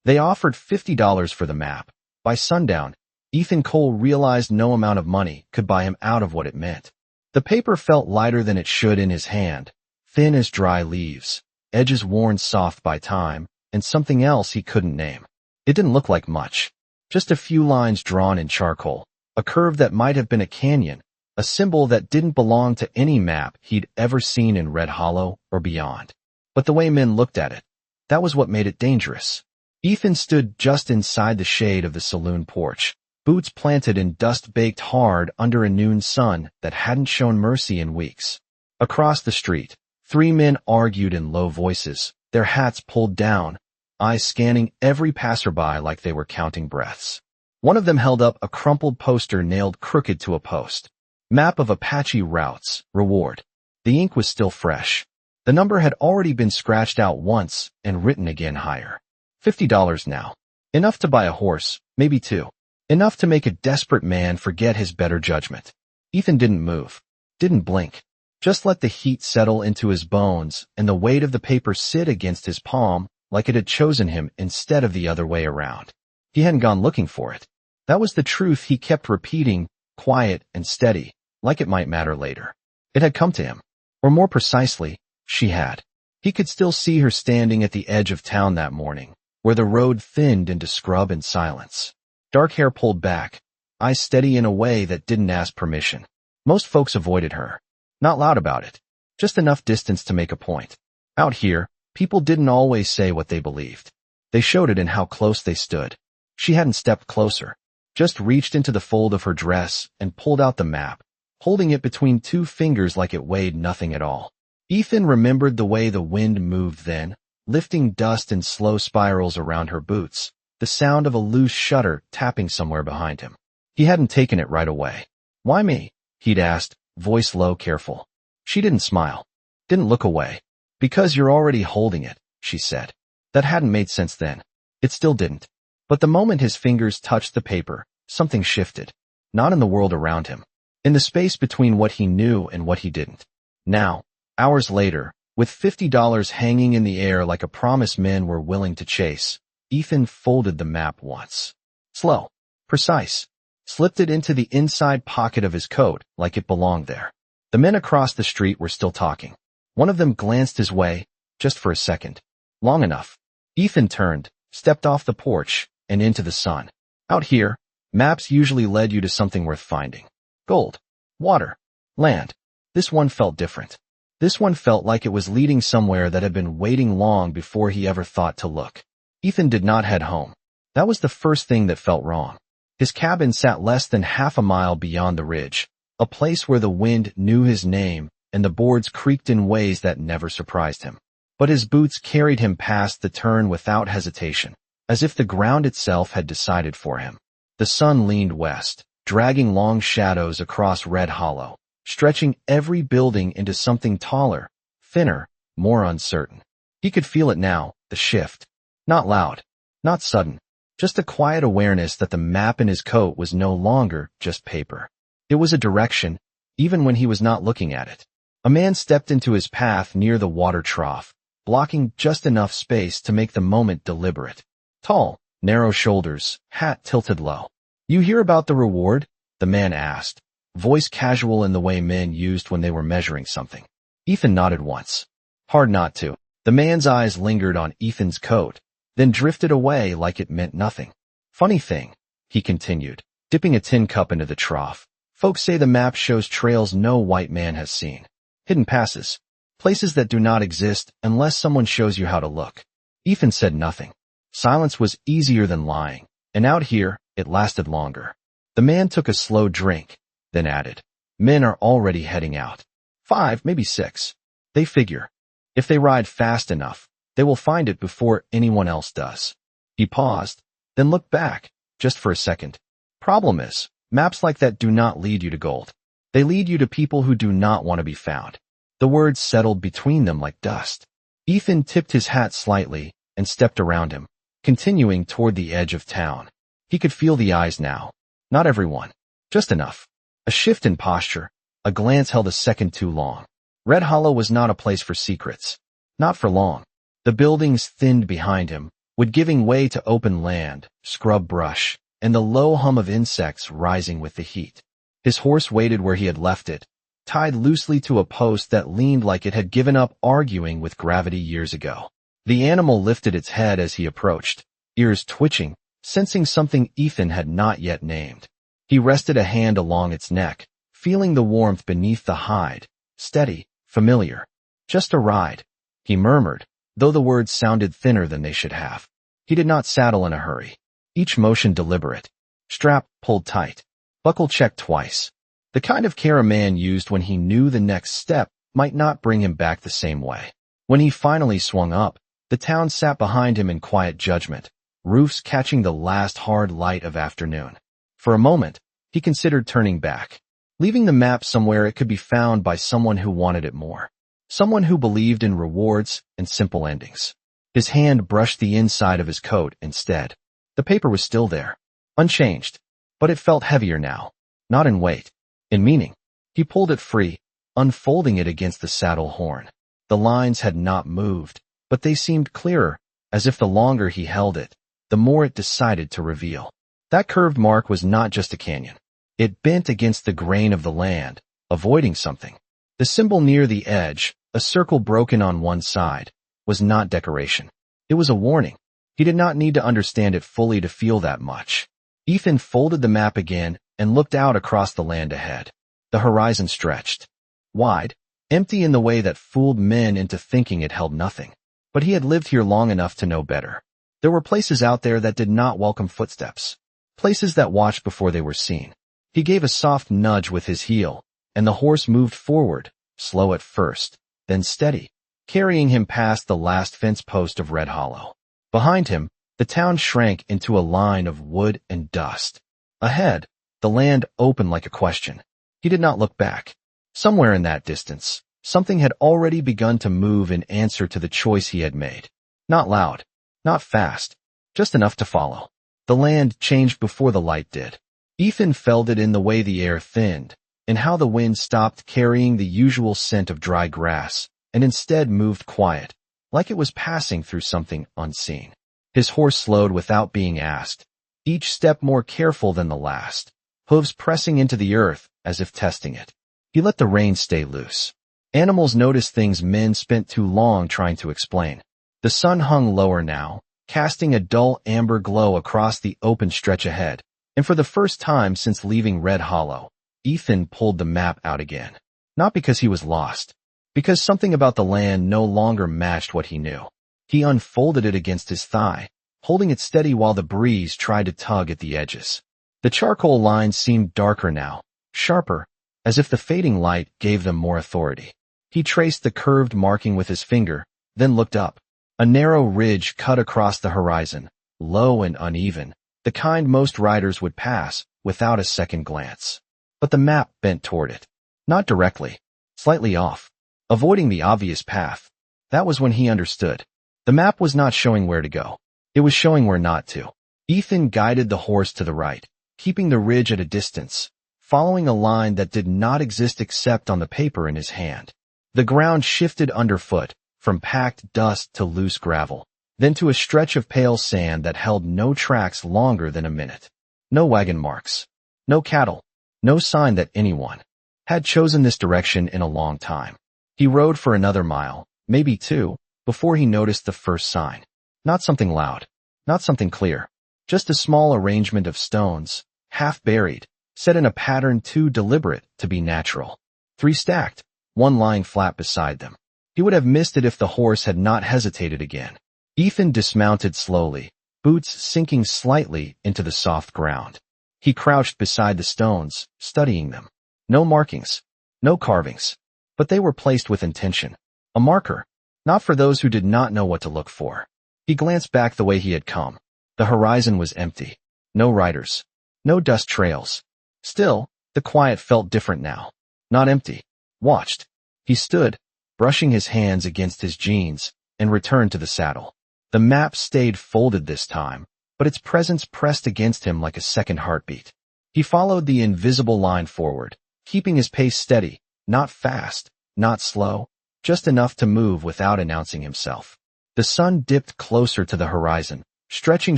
They offered $50 for the map. By sundown, Ethan Cole realized no amount of money could buy him out of what it meant. The paper felt lighter than it should in his hand, thin as dry leaves, edges worn soft by time, and something else he couldn't name. It didn't look like much. Just a few lines drawn in charcoal, a curve that might have been a canyon, a symbol that didn't belong to any map he'd ever seen in Red Hollow or beyond. But the way men looked at it, that was what made it dangerous. Ethan stood just inside the shade of the saloon porch, boots planted in dust baked hard under a noon sun that hadn't shown mercy in weeks. Across the street, 3 men argued in low voices, their hats pulled down, eyes scanning every passerby like they were counting breaths. One of them held up a crumpled poster nailed crooked to a post. Map of Apache routes, reward. The ink was still fresh. The number had already been scratched out once and written again higher. $50 now. Enough to buy a horse, maybe 2. Enough to make a desperate man forget his better judgment. Ethan didn't move, didn't blink. Just let the heat settle into his bones and the weight of the paper sit against his palm like it had chosen him instead of the other way around. He hadn't gone looking for it. That was the truth he kept repeating, quiet and steady, like it might matter later. It had come to him. Or more precisely, she had. He could still see her standing at the edge of town that morning, where the road thinned into scrub and silence. Dark hair pulled back, eyes steady in a way that didn't ask permission. Most folks avoided her. Not loud about it. Just enough distance to make a point. Out here, people didn't always say what they believed. They showed it in how close they stood. She hadn't stepped closer, just reached into the fold of her dress and pulled out the map, holding it between 2 fingers like it weighed nothing at all. Ethan remembered the way the wind moved then, lifting dust in slow spirals around her boots, the sound of a loose shutter tapping somewhere behind him. He hadn't taken it right away. Why me? He'd asked, voice low, careful. She didn't smile, didn't look away. Because you're already holding it, she said. That hadn't made sense then. It still didn't. But the moment his fingers touched the paper, something shifted. Not in the world around him. In the space between what he knew and what he didn't. Now, hours later, with $50 hanging in the air like a promise men were willing to chase, Ethan folded the map once. Slow, precise, slipped it into the inside pocket of his coat like it belonged there. The men across the street were still talking. One of them glanced his way, just for a second. Long enough. Ethan turned, stepped off the porch, and into the sun. Out here, maps usually led you to something worth finding. Gold, water, land. This one felt different. This one felt like it was leading somewhere that had been waiting long before he ever thought to look. Ethan did not head home. That was the first thing that felt wrong. His cabin sat less than half a mile beyond the ridge, a place where the wind knew his name and the boards creaked in ways that never surprised him. But his boots carried him past the turn without hesitation, as if the ground itself had decided for him. The sun leaned west, dragging long shadows across Red Hollow, stretching every building into something taller, thinner, more uncertain. He could feel it now, the shift. Not loud, not sudden, just a quiet awareness that the map in his coat was no longer just paper. It was a direction, even when he was not looking at it. A man stepped into his path near the water trough, blocking just enough space to make the moment deliberate. Tall, narrow shoulders, hat tilted low. You hear about the reward? The man asked, voice casual in the way men used when they were measuring something. Ethan nodded once. Hard not to. The man's eyes lingered on Ethan's coat, then drifted away like it meant nothing. Funny thing, he continued, dipping a tin cup into the trough. Folks say the map shows trails no white man has seen. Hidden passes. Places that do not exist unless someone shows you how to look. Ethan said nothing. Silence was easier than lying, and out here, it lasted longer. The man took a slow drink, then added, men are already heading out. 5, maybe 6. They figure. If they ride fast enough, they will find it before anyone else does. He paused, then looked back, just for a second. Problem is, maps like that do not lead you to gold. They lead you to people who do not want to be found. The words settled between them like dust. Ethan tipped his hat slightly and stepped around him, continuing toward the edge of town. He could feel the eyes now. Not everyone. Just enough. A shift in posture. A glance held a second too long. Red Hollow was not a place for secrets. Not for long. The buildings thinned behind him, would giving way to open land, scrub brush, and the low hum of insects rising with the heat. His horse waited where he had left it, tied loosely to a post that leaned like it had given up arguing with gravity years ago. The animal lifted its head as he approached, ears twitching, sensing something Ethan had not yet named. He rested a hand along its neck, feeling the warmth beneath the hide. Steady, familiar. Just a ride, he murmured, though the words sounded thinner than they should have. He did not saddle in a hurry. Each motion deliberate. Strap pulled tight. Buckle checked twice. The kind of care a man used when he knew the next step might not bring him back the same way. When he finally swung up, the town sat behind him in quiet judgment, roofs catching the last hard light of afternoon. For a moment, he considered turning back, leaving the map somewhere it could be found by someone who wanted it more. Someone who believed in rewards and simple endings. His hand brushed the inside of his coat instead. The paper was still there, unchanged, but it felt heavier now, not in weight, in meaning. He pulled it free, unfolding it against the saddle horn. The lines had not moved, but they seemed clearer, as if the longer he held it, the more it decided to reveal. That curved mark was not just a canyon. It bent against the grain of the land, avoiding something. The symbol near the edge, a circle broken on one side, was not decoration. It was a warning. He did not need to understand it fully to feel that much. Ethan folded the map again and looked out across the land ahead. The horizon stretched. Wide, empty in the way that fooled men into thinking it held nothing. But he had lived here long enough to know better. There were places out there that did not welcome footsteps. Places that watched before they were seen. He gave a soft nudge with his heel, and the horse moved forward, slow at first, then steady, carrying him past the last fence post of Red Hollow. Behind him, the town shrank into a line of wood and dust. Ahead, the land opened like a question. He did not look back. Somewhere in that distance, something had already begun to move in answer to the choice he had made. Not loud, not fast, just enough to follow. The land changed before the light did. Ethan felt it in the way the air thinned, in how the wind stopped carrying the usual scent of dry grass, and instead moved quiet, like it was passing through something unseen. His horse slowed without being asked, each step more careful than the last, hooves pressing into the earth as if testing it. He let the reins stay loose. Animals noticed things men spent too long trying to explain. The sun hung lower now, casting a dull amber glow across the open stretch ahead, and for the first time since leaving Red Hollow, Ethan pulled the map out again. Not because he was lost, because something about the land no longer matched what he knew. He unfolded it against his thigh, holding it steady while the breeze tried to tug at the edges. The charcoal lines seemed darker now, sharper, as if the fading light gave them more authority. He traced the curved marking with his finger, then looked up. A narrow ridge cut across the horizon, low and uneven, the kind most riders would pass without a second glance. But the map bent toward it. Not directly, slightly off, avoiding the obvious path. That was when he understood. The map was not showing where to go. It was showing where not to. Ethan guided the horse to the right, keeping the ridge at a distance, following a line that did not exist except on the paper in his hand. The ground shifted underfoot, from packed dust to loose gravel, then to a stretch of pale sand that held no tracks longer than a minute. No wagon marks. No cattle. No sign that anyone had chosen this direction in a long time. He rode for another mile, maybe two, before he noticed the first sign. Not something loud. Not something clear. Just a small arrangement of stones, half buried, set in a pattern too deliberate to be natural. 3 stacked, one lying flat beside them. He would have missed it if the horse had not hesitated again. Ethan dismounted slowly, boots sinking slightly into the soft ground. He crouched beside the stones, studying them. No markings, no carvings, but they were placed with intention. A marker, not for those who did not know what to look for. He glanced back the way he had come. The horizon was empty. No riders. No dust trails. Still, the quiet felt different now. Not empty. Watched. He stood, brushing his hands against his jeans, and returned to the saddle. The map stayed folded this time, but its presence pressed against him like a second heartbeat. He followed the invisible line forward, keeping his pace steady, not fast, not slow, just enough to move without announcing himself. The sun dipped closer to the horizon, stretching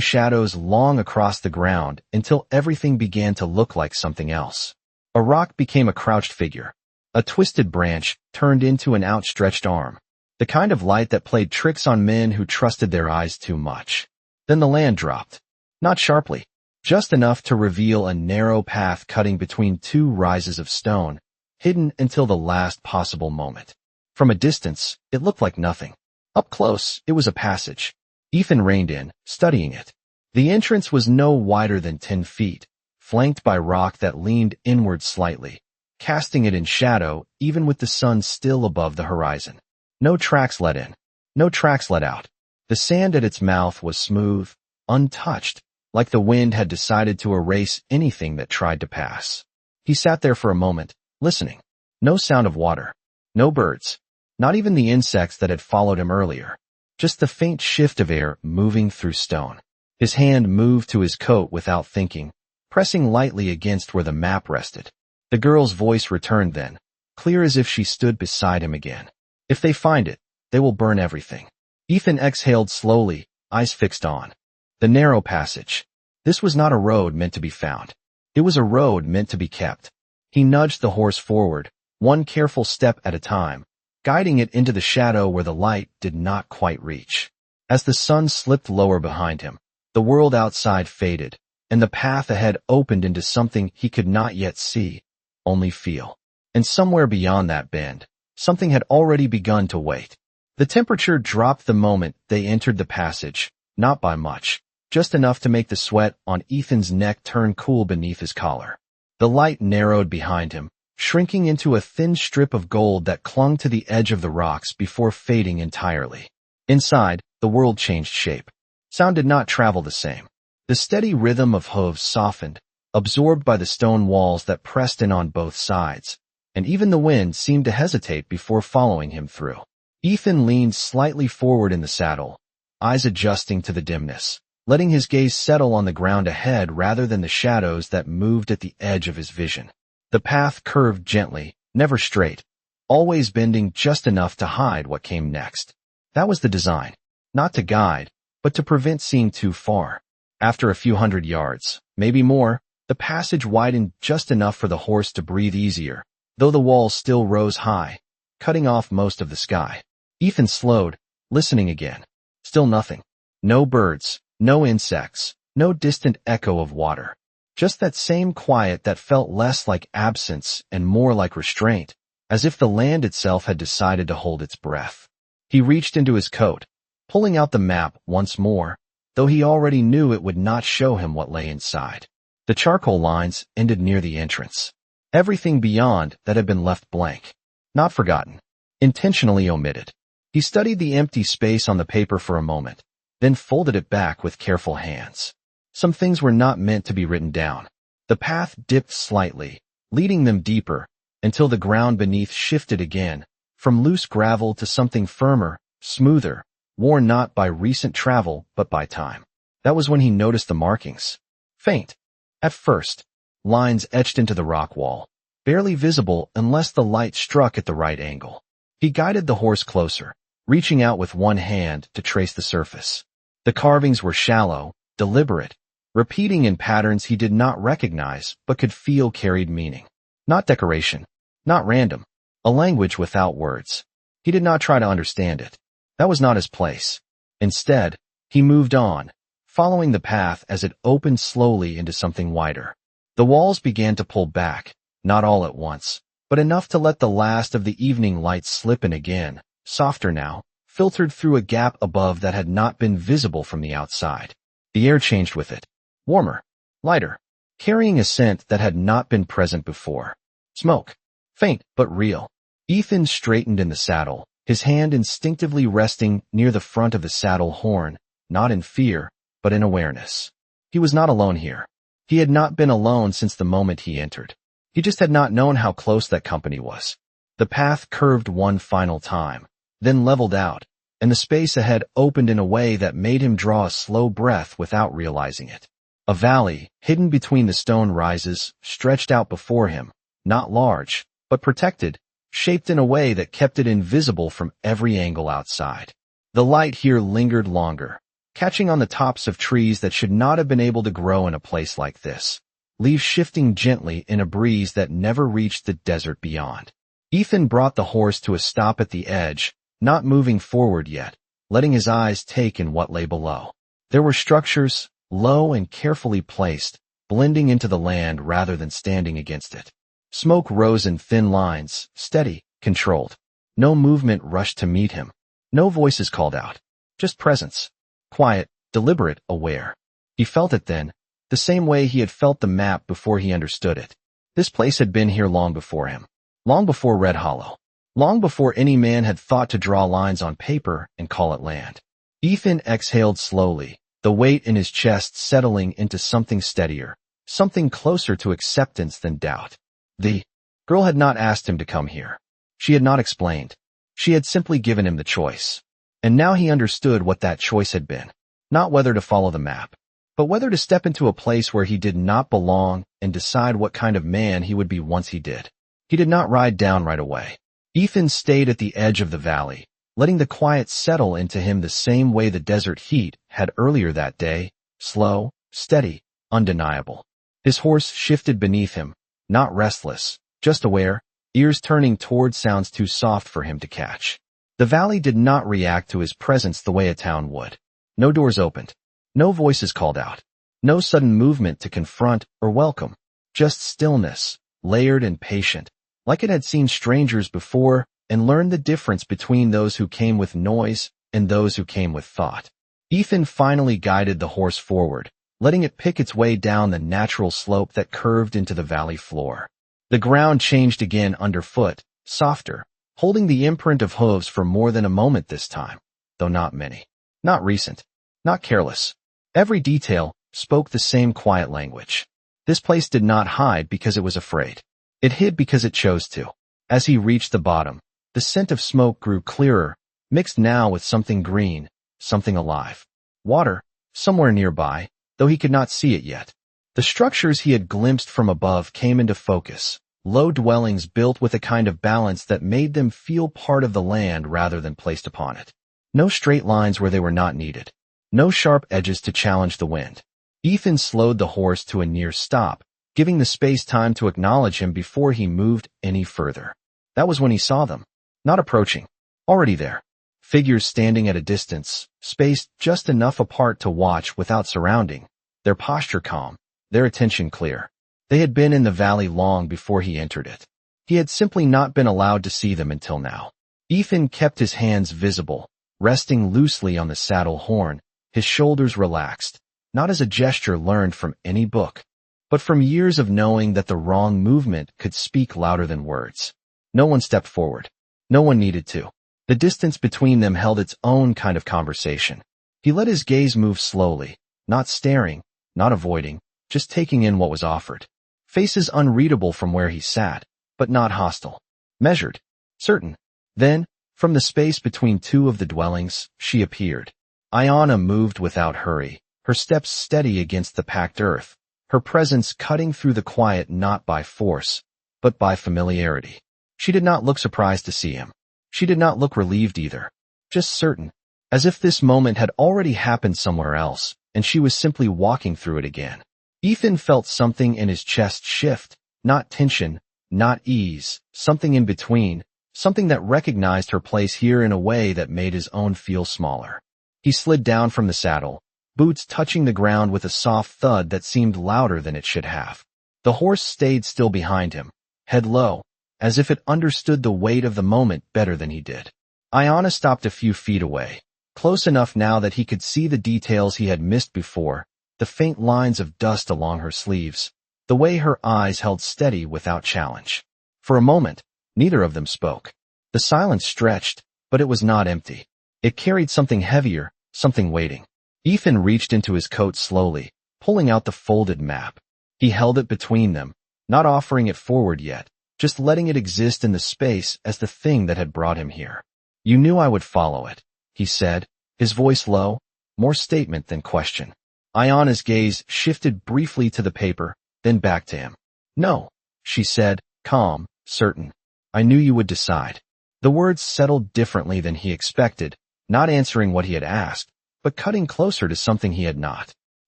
shadows long across the ground until everything began to look like something else. A rock became a crouched figure. A twisted branch turned into an outstretched arm. The kind of light that played tricks on men who trusted their eyes too much. Then the land dropped. Not sharply, just enough to reveal a narrow path cutting between two rises of stone, hidden until the last possible moment. From a distance, it looked like nothing. Up close, it was a passage. Ethan reined in, studying it. The entrance was no wider than 10 feet, flanked by rock that leaned inward slightly, casting it in shadow even with the sun still above the horizon. No tracks led in. No tracks led out. The sand at its mouth was smooth, untouched, like the wind had decided to erase anything that tried to pass. He sat there for a moment, listening. No sound of water. No birds. Not even the insects that had followed him earlier. Just the faint shift of air moving through stone. His hand moved to his coat without thinking, pressing lightly against where the map rested. The girl's voice returned then, clear as if she stood beside him again. If they find it, they will burn everything. Ethan exhaled slowly, eyes fixed on the narrow passage. This was not a road meant to be found. It was a road meant to be kept. He nudged the horse forward, one careful step at a time, guiding it into the shadow where the light did not quite reach. As the sun slipped lower behind him, the world outside faded, and the path ahead opened into something he could not yet see, only feel. And somewhere beyond that bend, something had already begun to wait. The temperature dropped the moment they entered the passage, not by much, just enough to make the sweat on Ethan's neck turn cool beneath his collar. The light narrowed behind him, shrinking into a thin strip of gold that clung to the edge of the rocks before fading entirely. Inside, the world changed shape. Sound did not travel the same. The steady rhythm of hooves softened, absorbed by the stone walls that pressed in on both sides, and even the wind seemed to hesitate before following him through. Ethan leaned slightly forward in the saddle, eyes adjusting to the dimness, letting his gaze settle on the ground ahead rather than the shadows that moved at the edge of his vision. The path curved gently, never straight, always bending just enough to hide what came next. That was the design, not to guide, but to prevent seeing too far. After a few hundred yards, maybe more, the passage widened just enough for the horse to breathe easier, though the walls still rose high, cutting off most of the sky. Ethan slowed, listening again. Still nothing. No birds, no insects, no distant echo of water. Just that same quiet that felt less like absence and more like restraint, as if the land itself had decided to hold its breath. He reached into his coat, pulling out the map once more, though he already knew it would not show him what lay inside. The charcoal lines ended near the entrance. Everything beyond that had been left blank. Not forgotten. Intentionally omitted. He studied the empty space on the paper for a moment, then folded it back with careful hands. Some things were not meant to be written down. The path dipped slightly, leading them deeper, until the ground beneath shifted again, from loose gravel to something firmer, smoother, worn not by recent travel but by time. That was when he noticed the markings. Faint. At first, lines etched into the rock wall, barely visible unless the light struck at the right angle. He guided the horse closer, reaching out with one hand to trace the surface. The carvings were shallow, deliberate, repeating in patterns he did not recognize but could feel carried meaning. Not decoration, not random, a language without words. He did not try to understand it. That was not his place. Instead, he moved on, following the path as it opened slowly into something wider. The walls began to pull back, not all at once, but enough to let the last of the evening light slip in again, softer now, filtered through a gap above that had not been visible from the outside. The air changed with it. Warmer, lighter, carrying a scent that had not been present before. Smoke. Faint but real. Ethan straightened in the saddle, his hand instinctively resting near the front of the saddle horn, not in fear, but in awareness. He was not alone here. He had not been alone since the moment he entered. He just had not known how close that company was. The path curved one final time, then leveled out, and the space ahead opened in a way that made him draw a slow breath without realizing it. A valley, hidden between the stone rises, stretched out before him, not large, but protected, shaped in a way that kept it invisible from every angle outside. The light here lingered longer, catching on the tops of trees that should not have been able to grow in a place like this, leaves shifting gently in a breeze that never reached the desert beyond. Ethan brought the horse to a stop at the edge, not moving forward yet, letting his eyes take in what lay below. There were structures, low and carefully placed, blending into the land rather than standing against it. Smoke rose in thin lines, steady, controlled. No movement rushed to meet him. No voices called out. Just presence. Quiet, deliberate, aware. He felt it then, the same way he had felt the map before he understood it. This place had been here long before him. Long before Red Hollow. Long before any man had thought to draw lines on paper and call it land. Ethan exhaled slowly, the weight in his chest settling into something steadier, something closer to acceptance than doubt. The girl had not asked him to come here. She had not explained. She had simply given him the choice. And now he understood what that choice had been. Not whether to follow the map, but whether to step into a place where he did not belong and decide what kind of man he would be once he did. He did not ride down right away. Ethan stayed at the edge of the valley, letting the quiet settle into him the same way the desert heat had earlier that day, slow, steady, undeniable. His horse shifted beneath him, not restless, just aware, ears turning toward sounds too soft for him to catch. The valley did not react to his presence the way a town would. No doors opened. No voices called out. No sudden movement to confront or welcome. Just stillness, layered and patient, like it had seen strangers before and learned the difference between those who came with noise and those who came with thought. Ethan finally guided the horse forward, letting it pick its way down the natural slope that curved into the valley floor. The ground changed again underfoot, softer, holding the imprint of hooves for more than a moment this time, though not many. Not recent. Not careless. Every detail spoke the same quiet language. This place did not hide because it was afraid. It hid because it chose to. As he reached the bottom, the scent of smoke grew clearer, mixed now with something green, something alive. Water, somewhere nearby, though he could not see it yet. The structures he had glimpsed from above came into focus, low dwellings built with a kind of balance that made them feel part of the land rather than placed upon it. No straight lines where they were not needed. No sharp edges to challenge the wind. Ethan slowed the horse to a near stop, giving the space time to acknowledge him before he moved any further. That was when he saw them. Not approaching. Already there. Figures standing at a distance, spaced just enough apart to watch without surrounding, their posture calm, their attention clear. They had been in the valley long before he entered it. He had simply not been allowed to see them until now. Ethan kept his hands visible, resting loosely on the saddle horn, his shoulders relaxed, not as a gesture learned from any book, but from years of knowing that the wrong movement could speak louder than words. No one stepped forward. No one needed to. The distance between them held its own kind of conversation. He let his gaze move slowly, not staring, not avoiding, just taking in what was offered. Faces unreadable from where he sat, but not hostile. Measured. Certain. Then, from the space between two of the dwellings, she appeared. Ayana moved without hurry, her steps steady against the packed earth, her presence cutting through the quiet not by force, but by familiarity. She did not look surprised to see him. She did not look relieved either. Just certain, as if this moment had already happened somewhere else, and she was simply walking through it again. Ethan felt something in his chest shift, not tension, not ease, something in between, something that recognized her place here in a way that made his own feel smaller. He slid down from the saddle, boots touching the ground with a soft thud that seemed louder than it should have. The horse stayed still behind him, head low, as if it understood the weight of the moment better than he did. Ayana stopped a few feet away, close enough now that he could see the details he had missed before, the faint lines of dust along her sleeves, the way her eyes held steady without challenge. For a moment, neither of them spoke. The silence stretched, but it was not empty. It carried something heavier, something weighting. Ethan reached into his coat slowly, pulling out the folded map. He held it between them, not offering it forward yet, just letting it exist in the space as the thing that had brought him here. "You knew I would follow it," he said, his voice low, more statement than question. Ayana's gaze shifted briefly to the paper, then back to him. "No," she said, calm, certain. "I knew you would decide." The words settled differently than he expected, not answering what he had asked, but cutting closer to something he had not.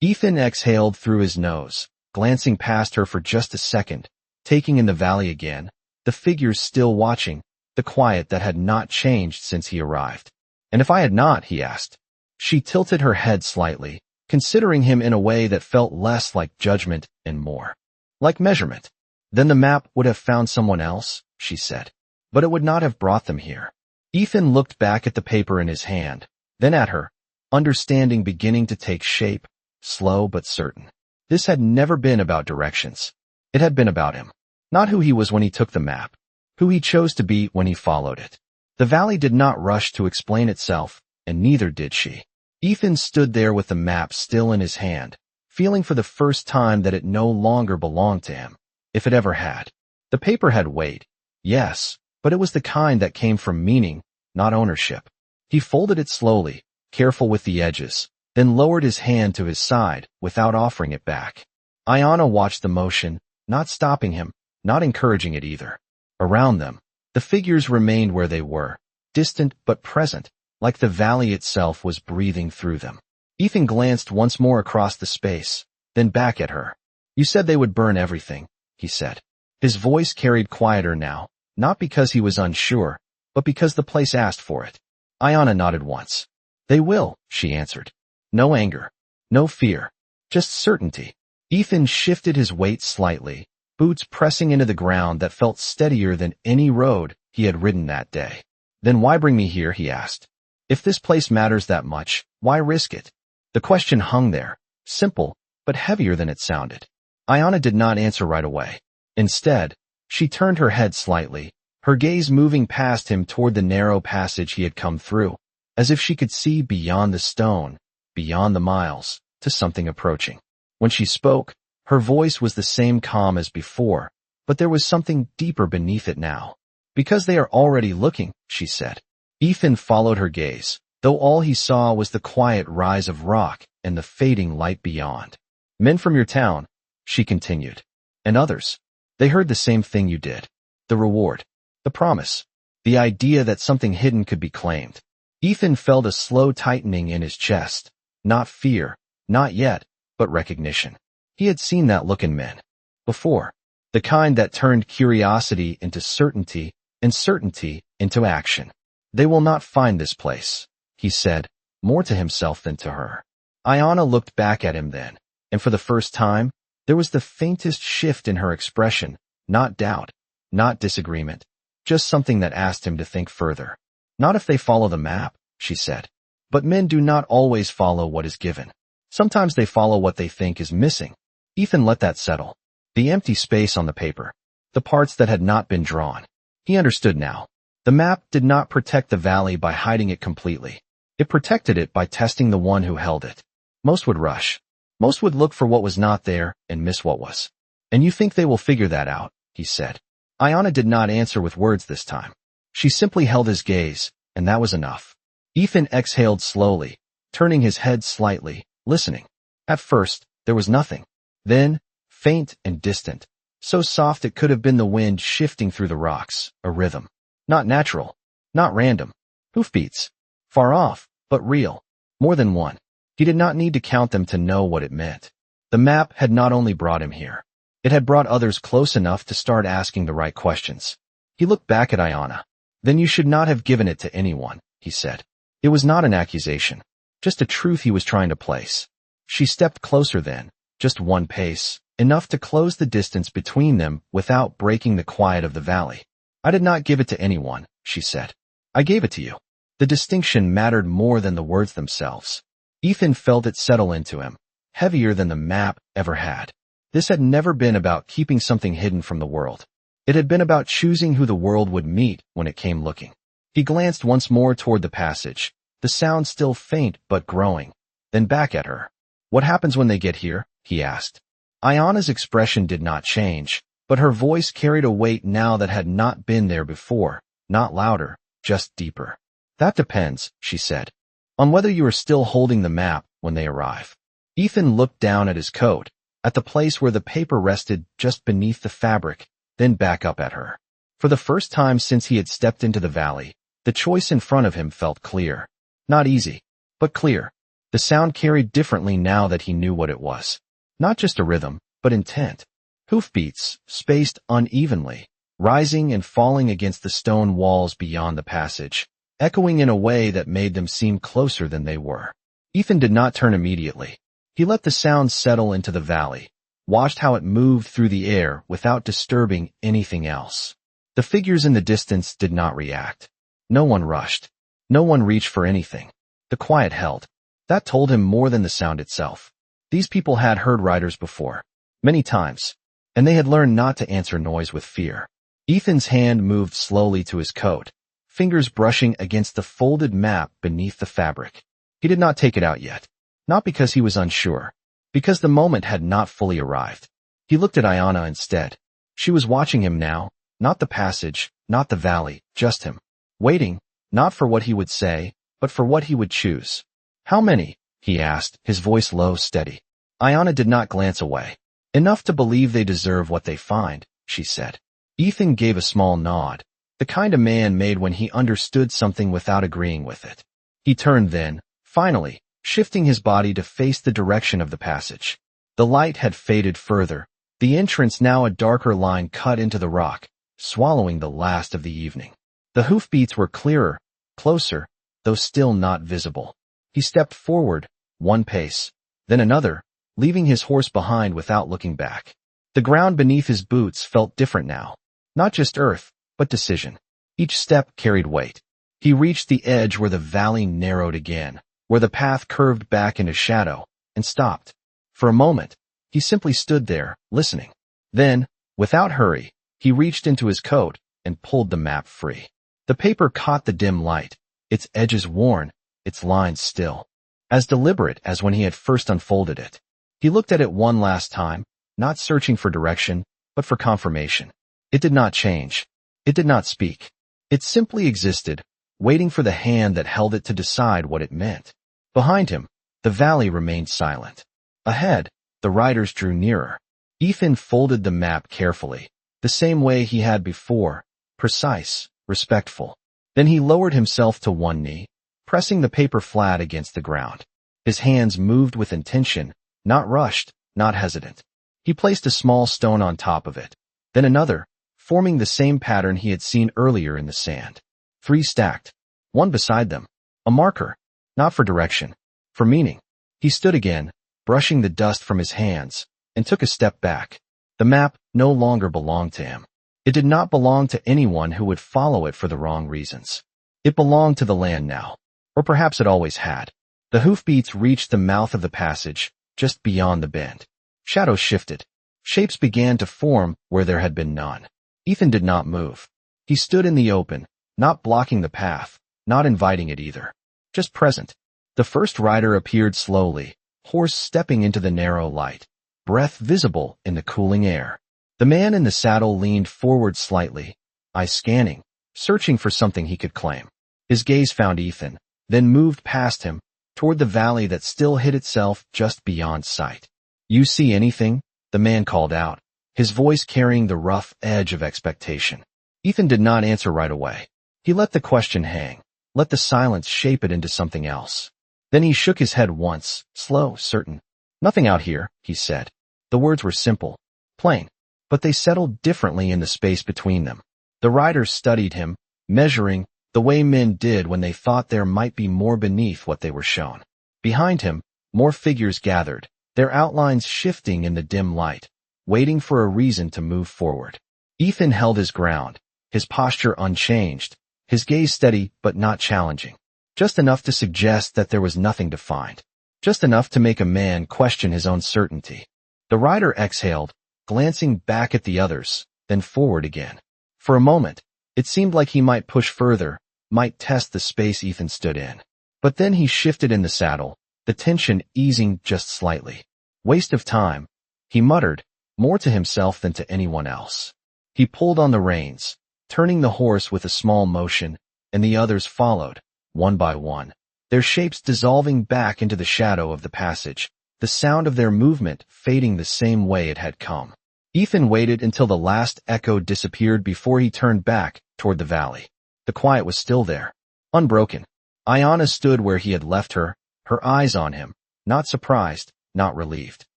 Ethan exhaled through his nose, glancing past her for just a second, taking in the valley again, the figures still watching, the quiet that had not changed since he arrived. And if I had not, he asked. She tilted her head slightly, considering him in a way that felt less like judgment and more like measurement. Then the map would have found someone else, she said. But it would not have brought them here. Ethan looked back at the paper in his hand, then at her, understanding beginning to take shape, slow but certain. This had never been about directions. It had been about him. Not who he was when he took the map, who he chose to be when he followed it. The valley did not rush to explain itself, and neither did she. Ethan stood there with the map still in his hand, feeling for the first time that it no longer belonged to him, if it ever had. The paper had weight, yes, but it was the kind that came from meaning, not ownership. He folded it slowly, careful with the edges, then lowered his hand to his side without offering it back. Ayanna watched the motion, not stopping him, not encouraging it either. Around them, the figures remained where they were, distant but present, like the valley itself was breathing through them. Ethan glanced once more across the space, then back at her. You said they would burn everything, he said. His voice carried quieter now, not because he was unsure, but because the place asked for it. Ayanna nodded once. They will, she answered. No anger, no fear, just certainty. Ethan shifted his weight slightly, boots pressing into the ground that felt steadier than any road he had ridden that day. Then why bring me here, he asked. If this place matters that much, why risk it? The question hung there, simple, but heavier than it sounded. Ayanna did not answer right away. Instead, she turned her head slightly, her gaze moving past him toward the narrow passage he had come through, as if she could see beyond the stone, beyond the miles, to something approaching. When she spoke, her voice was the same calm as before, but there was something deeper beneath it now. Because they are already looking, she said. Ethan followed her gaze, though all he saw was the quiet rise of rock and the fading light beyond. Men from your town, she continued. And others. They heard the same thing you did. The reward. The promise. The idea that something hidden could be claimed. Ethan felt a slow tightening in his chest. Not fear, not yet, but recognition. He had seen that look in men. Before. The kind that turned curiosity into certainty and certainty into action. They will not find this place, he said, more to himself than to her. Ayanna looked back at him then, and for the first time, there was the faintest shift in her expression, not doubt, not disagreement, just something that asked him to think further. Not if they follow the map, she said. But men do not always follow what is given. Sometimes they follow what they think is missing. Ethan let that settle. The empty space on the paper. The parts that had not been drawn. He understood now. The map did not protect the valley by hiding it completely. It protected it by testing the one who held it. Most would rush. Most would look for what was not there and miss what was. And you think they will figure that out, he said. Ayanna did not answer with words this time. She simply held his gaze, and that was enough. Ethan exhaled slowly, turning his head slightly, listening. At first, there was nothing. Then, faint and distant, so soft it could have been the wind shifting through the rocks, a rhythm. Not natural, not random. Hoofbeats. Far off, but real. More than one. He did not need to count them to know what it meant. The map had not only brought him here. It had brought others close enough to start asking the right questions. He looked back at Ayanna. Then you should not have given it to anyone, he said. It was not an accusation. Just a truth he was trying to place. She stepped closer then, just one pace, enough to close the distance between them without breaking the quiet of the valley. I did not give it to anyone, she said. I gave it to you. The distinction mattered more than the words themselves. Ethan felt it settle into him, heavier than the map ever had. This had never been about keeping something hidden from the world. It had been about choosing who the world would meet when it came looking. He glanced once more toward the passage, the sound still faint but growing, then back at her. What happens when they get here? He asked. Ayanna's expression did not change, but her voice carried a weight now that had not been there before, not louder, just deeper. That depends, she said, on whether you are still holding the map when they arrive. Ethan looked down at his coat, at the place where the paper rested just beneath the fabric, then back up at her. For the first time since he had stepped into the valley, the choice in front of him felt clear. Not easy, but clear. The sound carried differently now that he knew what it was. Not just a rhythm, but intent. Hoofbeats, spaced unevenly, rising and falling against the stone walls beyond the passage, echoing in a way that made them seem closer than they were. Ethan did not turn immediately. He let the sound settle into the valley, watched how it moved through the air without disturbing anything else. The figures in the distance did not react. No one rushed. No one reached for anything. The quiet held. That told him more than the sound itself. These people had heard riders before, many times, and they had learned not to answer noise with fear. Ethan's hand moved slowly to his coat, fingers brushing against the folded map beneath the fabric. He did not take it out yet. Not because he was unsure, because the moment had not fully arrived. He looked at Ayana instead. She was watching him now, not the passage, not the valley, just him. Waiting, not for what he would say, but for what he would choose. How many? He asked, his voice low, steady. Ayana did not glance away. Enough to believe they deserve what they find, she said. Ethan gave a small nod, the kind a man made when he understood something without agreeing with it. He turned then, finally, shifting his body to face the direction of the passage. The light had faded further, the entrance now a darker line cut into the rock, swallowing the last of the evening. The hoofbeats were clearer, closer, though still not visible. He stepped forward, one pace, then another, leaving his horse behind without looking back. The ground beneath his boots felt different now. Not just earth, but decision. Each step carried weight. He reached the edge where the valley narrowed again, where the path curved back into shadow, and stopped. For a moment, he simply stood there, listening. Then, without hurry, he reached into his coat and pulled the map free. The paper caught the dim light, its edges worn, its lines still. As deliberate as when he had first unfolded it. He looked at it one last time, not searching for direction, but for confirmation. It did not change. It did not speak. It simply existed, waiting for the hand that held it to decide what it meant. Behind him, the valley remained silent. Ahead, the riders drew nearer. Ethan folded the map carefully, the same way he had before, precise, respectful. Then he lowered himself to one knee, pressing the paper flat against the ground. His hands moved with intention, not rushed, not hesitant. He placed a small stone on top of it, then another, forming the same pattern he had seen earlier in the sand. 3 stacked, one beside them. A marker, not for direction, for meaning. He stood again, brushing the dust from his hands, and took a step back. The map no longer belonged to him. It did not belong to anyone who would follow it for the wrong reasons. It belonged to the land now. Or perhaps it always had. The hoofbeats reached the mouth of the passage, just beyond the bend. Shadows shifted. Shapes began to form where there had been none. Ethan did not move. He stood in the open, not blocking the path, not inviting it either. Just present. The first rider appeared slowly, horse stepping into the narrow light, breath visible in the cooling air. The man in the saddle leaned forward slightly, eyes scanning, searching for something he could claim. His gaze found Ethan, then moved past him, toward the valley that still hid itself just beyond sight. You see anything? The man called out, his voice carrying the rough edge of expectation. Ethan did not answer right away. He let the question hang, let the silence shape it into something else. Then he shook his head once, slow, certain. Nothing out here, he said. The words were simple, plain, but they settled differently in the space between them. The riders studied him, measuring, the way men did when they thought there might be more beneath what they were shown. Behind him, more figures gathered, their outlines shifting in the dim light, waiting for a reason to move forward. Ethan held his ground, his posture unchanged, his gaze steady but not challenging. Just enough to suggest that there was nothing to find. Just enough to make a man question his own certainty. The rider exhaled, glancing back at the others, then forward again. For a moment, it seemed like he might push further, might test the space Ethan stood in. But then he shifted in the saddle, the tension easing just slightly. Waste of time, he muttered, more to himself than to anyone else. He pulled on the reins, turning the horse with a small motion, and the others followed, one by one, their shapes dissolving back into the shadow of the passage, the sound of their movement fading the same way it had come. Ethan waited until the last echo disappeared before he turned back toward the valley. The quiet was still there, unbroken, Ayana stood where he had left her, her eyes on him, not surprised, not relieved,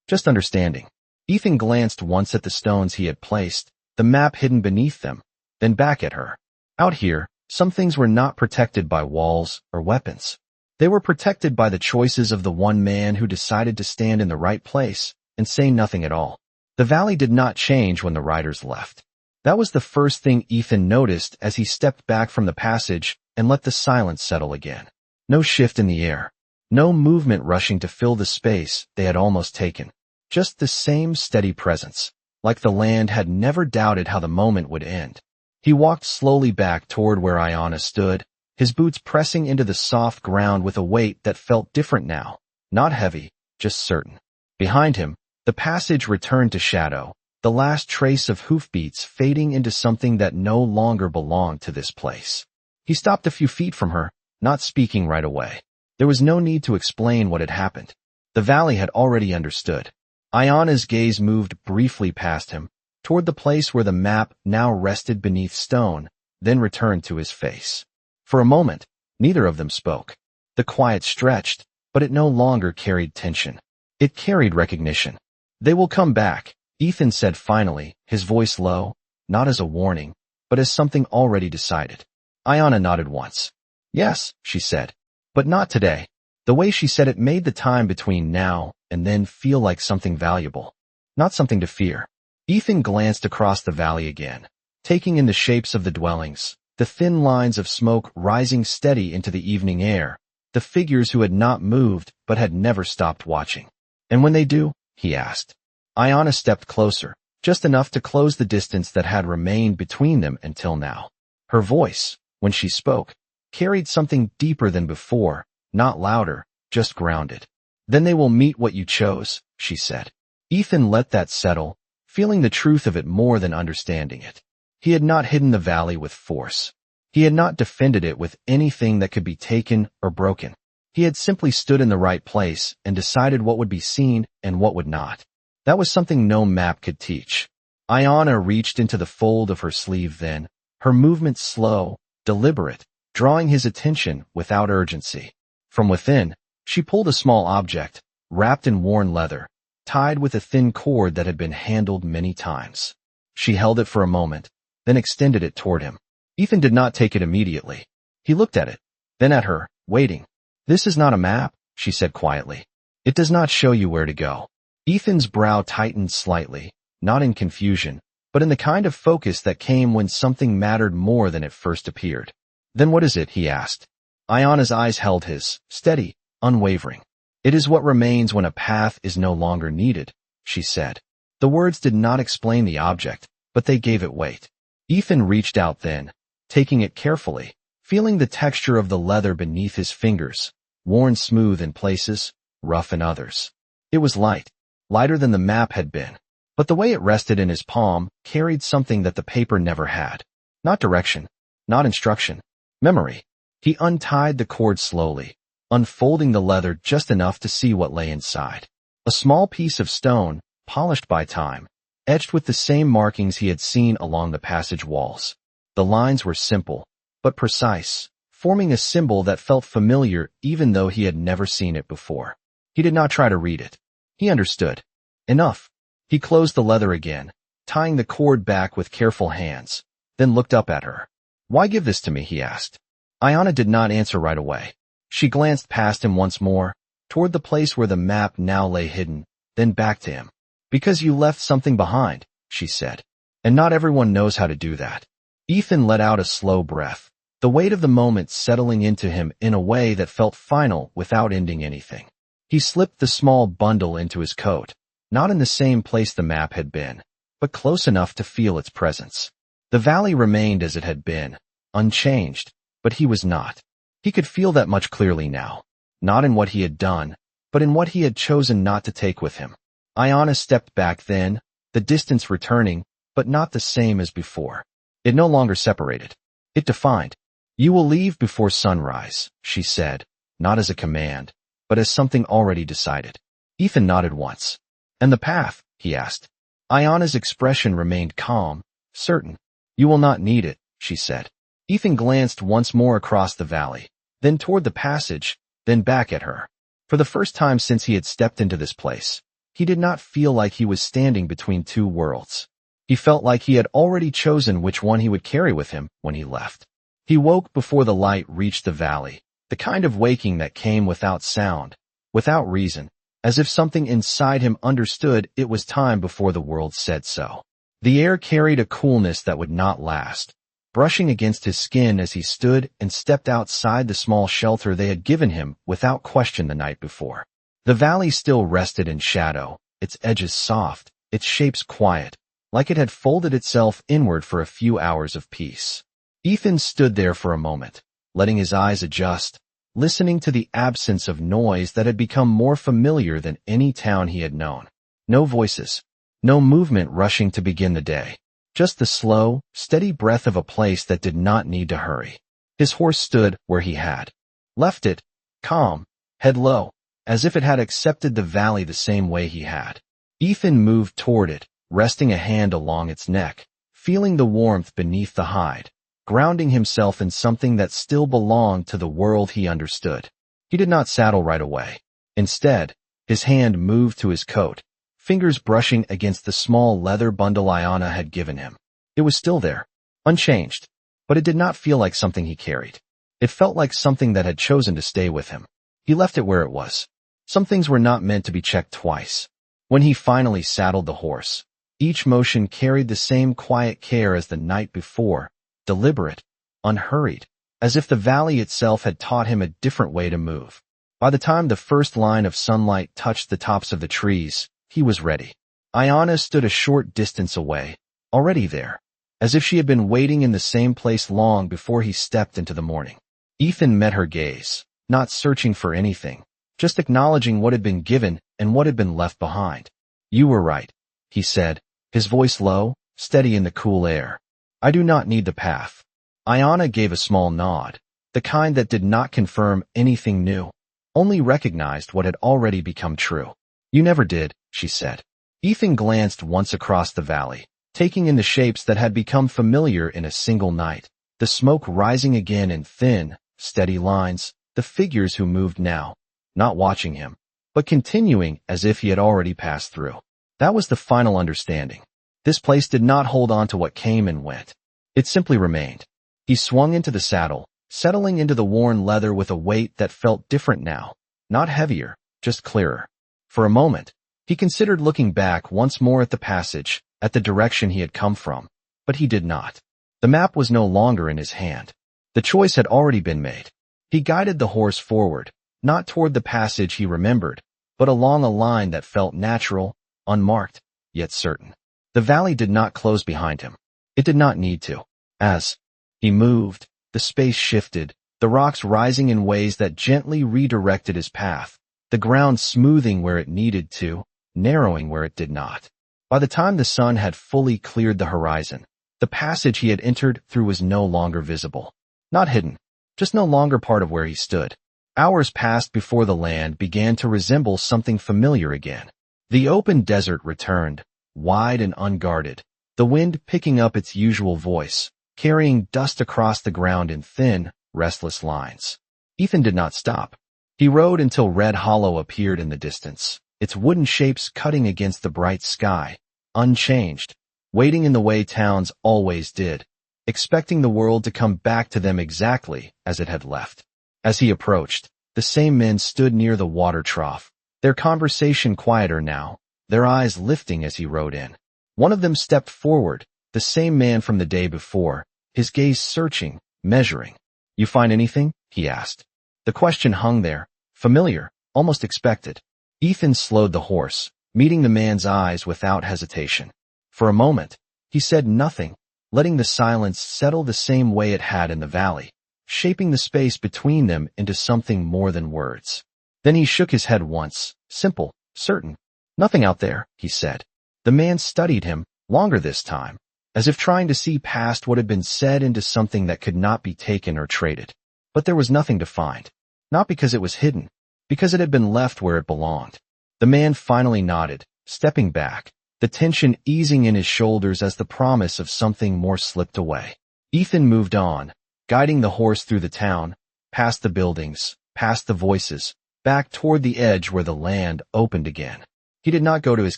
just understanding. Ethan glanced once at the stones he had placed, the map hidden beneath them, then back at her. Out here, some things were not protected by walls or weapons. They were protected by the choices of the one man who decided to stand in the right place and say nothing at all. The valley did not change when the riders left. That was the first thing Ethan noticed as he stepped back from the passage and let the silence settle again. No shift in the air. No movement rushing to fill the space they had almost taken. Just the same steady presence, like the land had never doubted how the moment would end. He walked slowly back toward where Ayana stood, his boots pressing into the soft ground with a weight that felt different now. Not heavy, just certain. Behind him, the passage returned to shadow, the last trace of hoofbeats fading into something that no longer belonged to this place. He stopped a few feet from her, not speaking right away. There was no need to explain what had happened. The valley had already understood. Ayana's gaze moved briefly past him, toward the place where the map now rested beneath stone, then returned to his face. For a moment, neither of them spoke. The quiet stretched, but it no longer carried tension. It carried recognition. They will come back, Ethan said finally, his voice low, not as a warning, but as something already decided. Ayana nodded once. Yes, she said. But not today. The way she said it made the time between now and then feel like something valuable, not something to fear. Ethan glanced across the valley again, taking in the shapes of the dwellings, the thin lines of smoke rising steady into the evening air, the figures who had not moved but had never stopped watching. And when they do? He asked. Ayana stepped closer, just enough to close the distance that had remained between them until now. Her voice, when she spoke, carried something deeper than before, not louder, just grounded. Then they will meet what you chose, she said. Ethan let that settle, feeling the truth of it more than understanding it. He had not hidden the valley with force. He had not defended it with anything that could be taken or broken. He had simply stood in the right place and decided what would be seen and what would not. That was something no map could teach. Ayana reached into the fold of her sleeve then, her movement slow, deliberate, drawing his attention without urgency. From within, she pulled a small object, wrapped in worn leather, tied with a thin cord that had been handled many times. She held it for a moment, then extended it toward him. Ethan did not take it immediately. He looked at it, then at her, waiting. This is not a map, she said quietly. It does not show you where to go. Ethan's brow tightened slightly, not in confusion, but in the kind of focus that came when something mattered more than it first appeared. Then what is it? He asked. Ayana's eyes held his, steady, unwavering. It is what remains when a path is no longer needed, she said. The words did not explain the object, but they gave it weight. Ethan reached out then, taking it carefully, feeling the texture of the leather beneath his fingers, worn smooth in places, rough in others. It was light, lighter than the map had been, but the way it rested in his palm carried something that the paper never had. Not direction, not instruction, memory. He untied the cord slowly, unfolding the leather just enough to see what lay inside. A small piece of stone, polished by time, etched with the same markings he had seen along the passage walls. The lines were simple, but precise, forming a symbol that felt familiar even though he had never seen it before. He did not try to read it. He understood. Enough. He closed the leather again, tying the cord back with careful hands, then looked up at her. Why give this to me? He asked. Ayana did not answer right away. She glanced past him once more, toward the place where the map now lay hidden, then back to him. Because you left something behind, she said. And not everyone knows how to do that. Ethan let out a slow breath, the weight of the moment settling into him in a way that felt final without ending anything. He slipped the small bundle into his coat, not in the same place the map had been, but close enough to feel its presence. The valley remained as it had been, unchanged, but he was not. He could feel that much clearly now, not in what he had done, but in what he had chosen not to take with him. Ayana stepped back then, the distance returning, but not the same as before. It no longer separated. It defined. You will leave before sunrise, she said, not as a command, but as something already decided. Ethan nodded once. And the path? He asked. Ayana's expression remained calm, certain. You will not need it, she said. Ethan glanced once more across the valley, then toward the passage, then back at her. For the first time since he had stepped into this place, he did not feel like he was standing between two worlds. He felt like he had already chosen which one he would carry with him when he left. He woke before the light reached the valley, the kind of waking that came without sound, without reason, as if something inside him understood it was time before the world said so. The air carried a coolness that would not last, brushing against his skin as he stood and stepped outside the small shelter they had given him without question the night before. The valley still rested in shadow, its edges soft, its shapes quiet, like it had folded itself inward for a few hours of peace. Ethan stood there for a moment, letting his eyes adjust, listening to the absence of noise that had become more familiar than any town he had known. No voices, no movement rushing to begin the day, just the slow, steady breath of a place that did not need to hurry. His horse stood where he had left it, calm, head low, as if it had accepted the valley the same way he had. Ethan moved toward it, resting a hand along its neck, feeling the warmth beneath the hide, grounding himself in something that still belonged to the world he understood. He did not saddle right away. Instead, his hand moved to his coat, fingers brushing against the small leather bundle Ayana had given him. It was still there, unchanged, but it did not feel like something he carried. It felt like something that had chosen to stay with him. He left it where it was. Some things were not meant to be checked twice. When he finally saddled the horse, each motion carried the same quiet care as the night before, deliberate, unhurried, as if the valley itself had taught him a different way to move. By the time the first line of sunlight touched the tops of the trees, he was ready. Ayana stood a short distance away, already there, as if she had been waiting in the same place long before he stepped into the morning. Ethan met her gaze, not searching for anything, just acknowledging what had been given and what had been left behind. "You were right," he said, his voice low, steady in the cool air. "I do not need the path." Ayana gave a small nod, the kind that did not confirm anything new, only recognized what had already become true. "You never did," she said. Ethan glanced once across the valley, taking in the shapes that had become familiar in a single night, the smoke rising again in thin, steady lines, the figures who moved now, not watching him, but continuing as if he had already passed through. That was the final understanding. This place did not hold on to what came and went. It simply remained. He swung into the saddle, settling into the worn leather with a weight that felt different now, not heavier, just clearer. For a moment, he considered looking back once more at the passage, at the direction he had come from, but he did not. The map was no longer in his hand. The choice had already been made. He guided the horse forward, not toward the passage he remembered, but along a line that felt natural, unmarked, yet certain. The valley did not close behind him. It did not need to. As he moved, the space shifted, the rocks rising in ways that gently redirected his path, the ground smoothing where it needed to, narrowing where it did not. By the time the sun had fully cleared the horizon, the passage he had entered through was no longer visible. Not hidden, just no longer part of where he stood. Hours passed before the land began to resemble something familiar again. The open desert returned, wide and unguarded, the wind picking up its usual voice, carrying dust across the ground in thin, restless lines. Ethan did not stop. He rode until Red Hollow appeared in the distance, its wooden shapes cutting against the bright sky, unchanged, waiting in the way towns always did, expecting the world to come back to them exactly as it had left. As he approached, the same men stood near the water trough, their conversation quieter now, their eyes lifting as he rode in. One of them stepped forward, the same man from the day before, his gaze searching, measuring. "You find anything?" he asked. The question hung there, familiar, almost expected. Ethan slowed the horse, meeting the man's eyes without hesitation. For a moment, he said nothing, letting the silence settle the same way it had in the valley, shaping the space between them into something more than words. Then he shook his head once, simple, certain. "Nothing out there," he said. The man studied him, longer this time, as if trying to see past what had been said into something that could not be taken or traded. But there was nothing to find. Not because it was hidden, because it had been left where it belonged. The man finally nodded, stepping back, the tension easing in his shoulders as the promise of something more slipped away. Ethan moved on, guiding the horse through the town, past the buildings, past the voices, back toward the edge where the land opened again. He did not go to his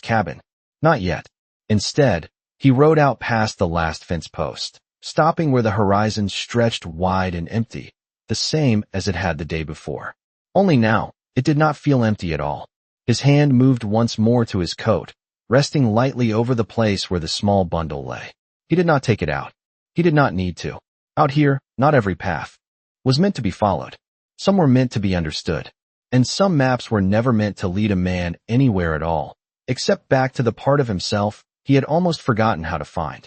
cabin. Not yet. Instead, he rode out past the last fence post, stopping where the horizon stretched wide and empty, the same as it had the day before. Only now, it did not feel empty at all. His hand moved once more to his coat, resting lightly over the place where the small bundle lay. He did not take it out. He did not need to. Out here, not every path was meant to be followed. Some were meant to be understood. And some maps were never meant to lead a man anywhere at all, except back to the part of himself he had almost forgotten how to find.